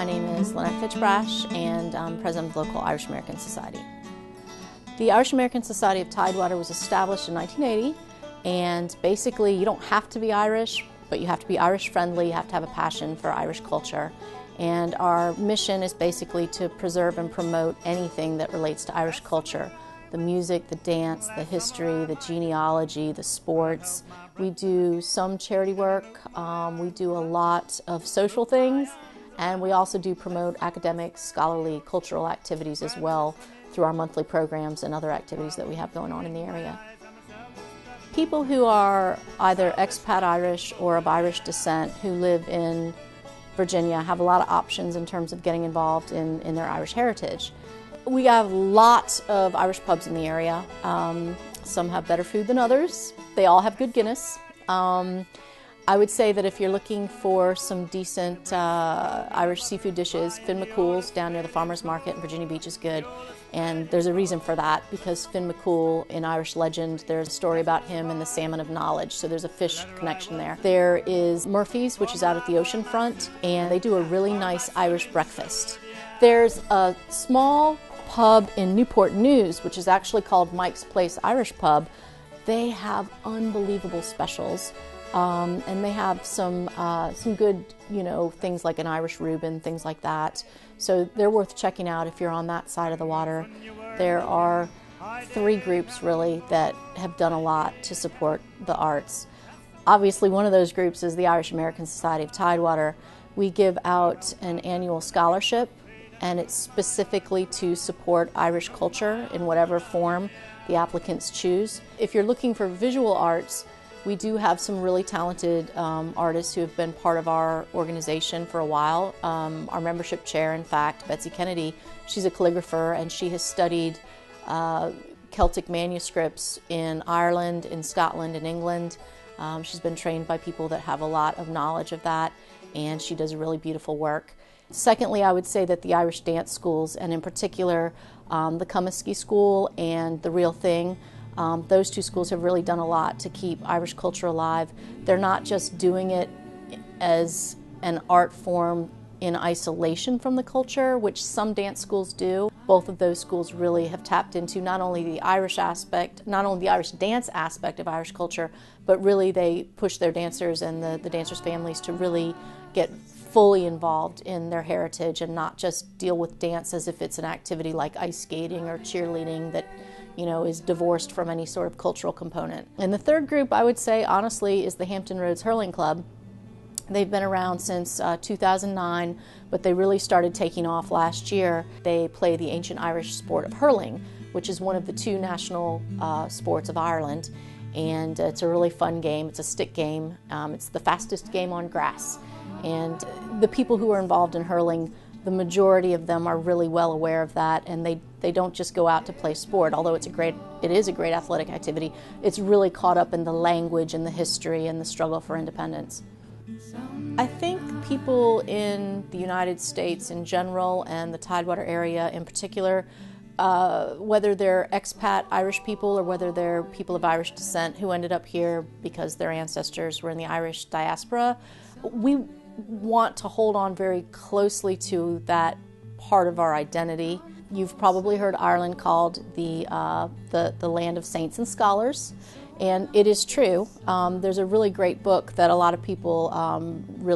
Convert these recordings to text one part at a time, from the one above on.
My name is Lynnette Brash, and I'm president of the local Irish American Society. The Irish American Society of Tidewater was established in 1980, and basically you don't have to be Irish, but you have to be Irish friendly, you have to have a passion for Irish culture. And our mission is basically to preserve and promote anything that relates to Irish culture. The music, the dance, the history, the genealogy, the sports. We do some charity work, we do a lot of social things, and we also do promote academic, scholarly, cultural activities as well through our monthly programs and other activities that we have going on in the area. People who are either expat Irish or of Irish descent who live in Virginia have a lot of options in terms of getting involved in their Irish heritage. We have lots of Irish pubs in the area. Some have better food than others. They all have good Guinness. I would say that if you're looking for some decent Irish seafood dishes, Finn McCool's down near the Farmers Market in Virginia Beach is good. And there's a reason for that, because Finn McCool, in Irish legend, there's a story about him and the salmon of knowledge, so there's a fish connection there. There is Murphey's, which is out at the ocean front, and they do a really nice Irish breakfast. There's a small pub in Newport News, which is actually called Mike's Place Irish Pub. They have unbelievable specials. And they have some good, things like an Irish Reuben, things like that. So they're worth checking out if you're on that side of the water. There are 3 groups really that have done a lot to support the arts. Obviously, one of those groups is the Irish American Society of Tidewater. We give out an annual scholarship, and it's specifically to support Irish culture in whatever form the applicants choose. If you're looking for visual arts, we do have some really talented artists who have been part of our organization for a while. Our membership chair, in fact, Betsy Kennedy, she's a calligrapher, and she has studied Celtic manuscripts in Ireland, in Scotland, in England. She's been trained by people that have a lot of knowledge of that, and she does really beautiful work. Secondly, I would say that the Irish dance schools, and in particular the Cummiskey School and The Real Thing, those 2 schools have really done a lot to keep Irish culture alive. They're not just doing it as an art form in isolation from the culture, which some dance schools do. Both of those schools really have tapped into not only the Irish aspect, not only the Irish dance aspect of Irish culture, but really they push their dancers and the dancers' families to really get fully involved in their heritage and not just deal with dance as if it's an activity like ice skating or cheerleading that is divorced from any sort of cultural component. And the 3rd group, I would say, honestly, is the Hampton Roads Hurling Club. They've been around since 2009, but they really started taking off last year. They play the ancient Irish sport of hurling, which is one of the 2 national sports of Ireland. And it's a really fun game. It's a stick game. It's the fastest game on grass. And the people who are involved in hurling, the majority of them are really well aware of that, and they don't just go out to play sport, although it is a great athletic activity. It's really caught up in the language and the history and the struggle for independence. I think people in the United States in general and the Tidewater area in particular, whether they're expat Irish people or whether they're people of Irish descent who ended up here because their ancestors were in the Irish diaspora, we want to hold on very closely to that part of our identity. You've probably heard Ireland called the land of saints and scholars, and it is true. There's a really great book that a lot of people,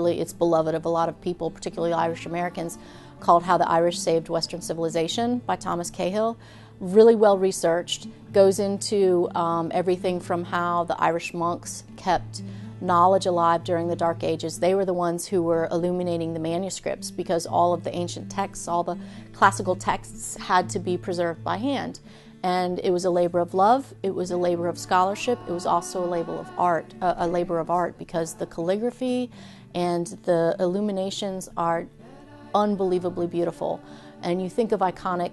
it's beloved of a lot of people, particularly Irish Americans, called How the Irish Saved Western Civilization by Thomas Cahill. Really well researched, goes into everything from how the Irish monks kept knowledge alive during the Dark Ages. They were the ones who were illuminating the manuscripts because all of the ancient texts, all the classical texts had to be preserved by hand. And it was a labor of love, it was a labor of scholarship, it was also a labor of art because the calligraphy and the illuminations are unbelievably beautiful. And you think of iconic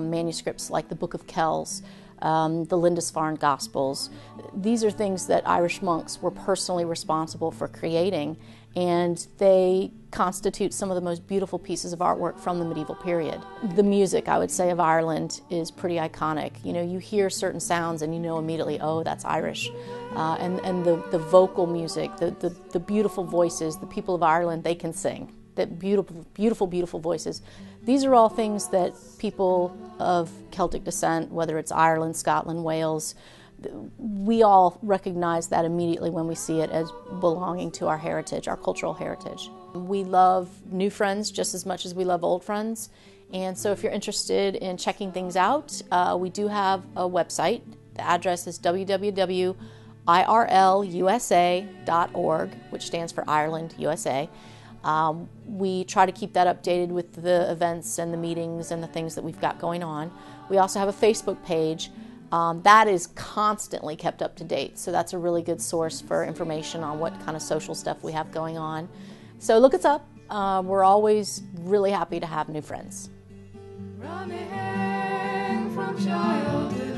manuscripts like the Book of Kells, the Lindisfarne Gospels. These are things that Irish monks were personally responsible for creating, and they constitute some of the most beautiful pieces of artwork from the medieval period. The music, I would say, of Ireland is pretty iconic. You hear certain sounds and you know immediately, oh, that's Irish. And the vocal music, the beautiful voices, the people of Ireland, they can sing. that beautiful, beautiful, beautiful voices. These are all things that people of Celtic descent, whether it's Ireland, Scotland, Wales, we all recognize that immediately when we see it as belonging to our heritage, our cultural heritage. We love new friends just as much as we love old friends. And so if you're interested in checking things out, we do have a website. The address is www.irlusa.org, which stands for Ireland, USA. We try to keep that updated with the events and the meetings and the things that we've got going on. We also have a Facebook page. That is constantly kept up to date, so that's a really good source for information on what kind of social stuff we have going on. So look us up. We're always really happy to have new friends. Running from childhood.